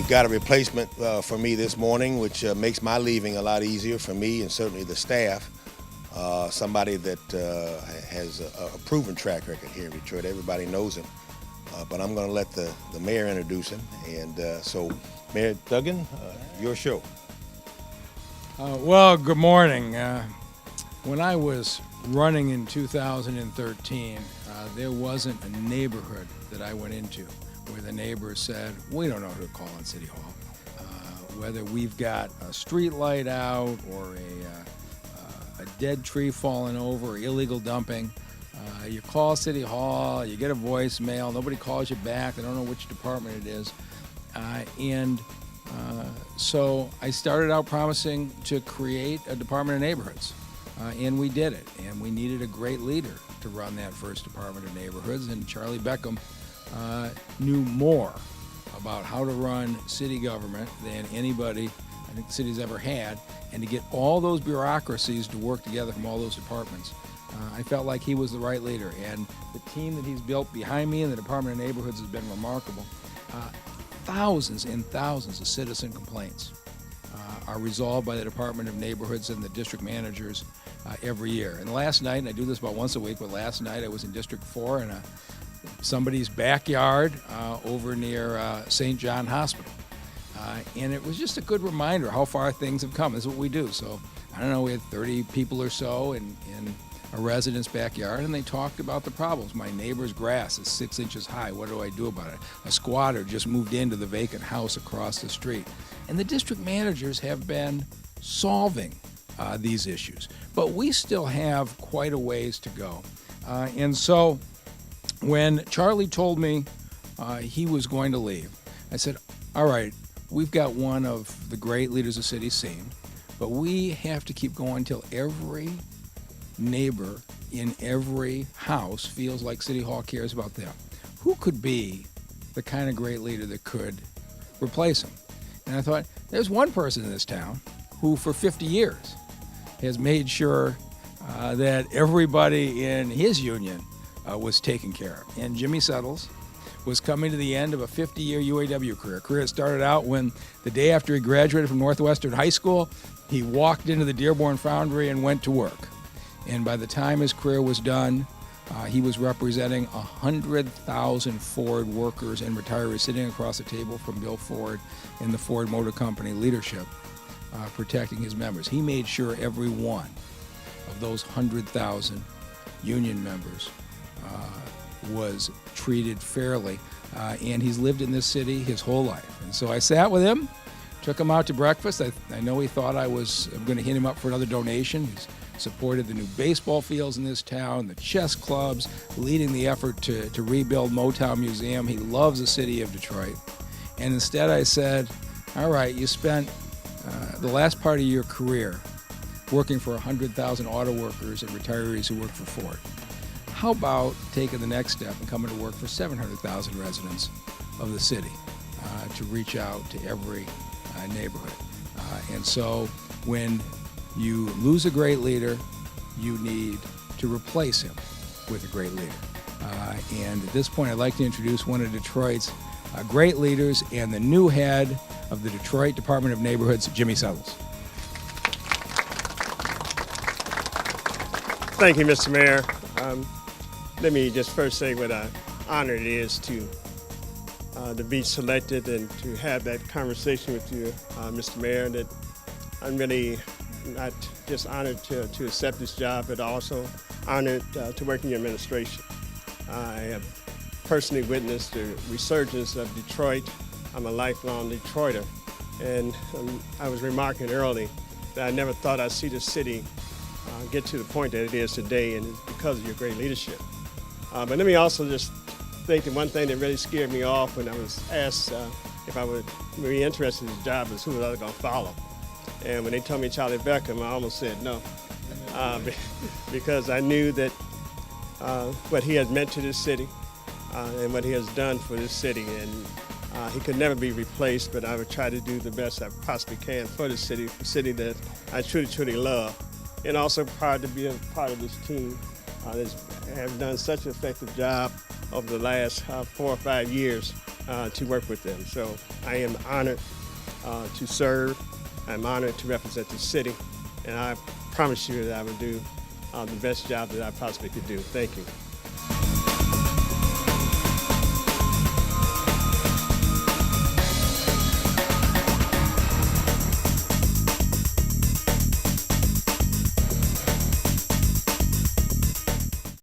we've got a replacement for me this morning, which makes my leaving a lot easier for me and certainly the staff. Somebody that has a proven track record here in Detroit. Everybody knows him. But I'm going to let the mayor introduce him. And so, Mayor Duggan, your show. Well, good morning. When I was running in 2013, there wasn't a neighborhood that I went into where the neighbors said, we don't know who to call in City Hall. Whether we've got a street light out or a dead tree falling over or illegal dumping, you call City Hall, you get a voicemail, nobody calls you back, they don't know which department it is. So I started out promising to create a Department of Neighborhoods, and we did it. And we needed a great leader to run that first Department of Neighborhoods, and Charlie Beckham knew more about how to run city government than anybody I think the city's ever had, and to get all those bureaucracies to work together from all those departments. I felt like he was the right leader, and the team that he's built behind me in the Department of Neighborhoods has been remarkable. Thousands and thousands of citizen complaints are resolved by the Department of Neighborhoods and the district managers every year. And last night, and I do this about once a week, but last night I was in District 4 in somebody's backyard over near St. John Hospital. And it was just a good reminder how far things have come. This is what we do. So, I don't know, we had 30 people or so in a resident's backyard, and they talked about the problems. My neighbor's grass is 6 inches high. What do I do about it? A squatter just moved into the vacant house across the street. And the district managers have been solving these issues. But we still have quite a ways to go. And so when Charlie told me he was going to leave, I said, all right, we've got one of the great leaders the city's seen, but we have to keep going till every neighbor in every house feels like City Hall cares about them. Who could be the kind of great leader that could replace him? And I thought, there's one person in this town who for 50 years has made sure that everybody in his union was taken care of. And Jimmy Settles was coming to the end of a 50-year UAW career. A career that started out when the day after he graduated from Northwestern High School, he walked into the Dearborn Foundry and went to work. And by the time his career was done, he was representing 100,000 Ford workers and retirees sitting across the table from Bill Ford and the Ford Motor Company leadership, protecting his members. He made sure every one of those 100,000 union members was treated fairly, and he's lived in this city his whole life. And so I sat with him, took him out to breakfast. I know he thought I was going to hit him up for another donation. He's supported the new baseball fields in this town, the chess clubs, leading the effort to rebuild Motown Museum. He loves the city of Detroit. And instead I said, all right, you spent the last part of your career working for 100,000 auto workers and retirees who work for Ford. How about taking the next step and coming to work for 700,000 residents of the city to reach out to every neighborhood? And so when you lose a great leader, you need to replace him with a great leader. And at this point, I'd like to introduce one of Detroit's great leaders and the new head of the Detroit Department of Neighborhoods, Jimmy Settles. Thank you, Mr. Mayor. Let me just first say what an honor it is to be selected and to have that conversation with you, Mr. Mayor, that I'm really not just honored to accept this job, but also honored to work in your administration. I have personally witnessed the resurgence of Detroit. I'm a lifelong Detroiter, and I was remarking early that I never thought I'd see the city get to the point that it is today, and it's because of your great leadership. But let me also just think that one thing that really scared me off when I was asked if I would be interested in this job is who was I going to follow. And when they told me Charlie Beckham, I almost said no, because I knew that what he has meant to this city and what he has done for this city, and he could never be replaced, but I would try to do the best I possibly can for the city that I truly, truly love. And also proud to be a part of this team that have done such an effective job over the last 4 or 5 years to work with them. So I am honored to serve. I'm honored to represent the city, and I promise you that I will do the best job that I possibly could do. Thank you.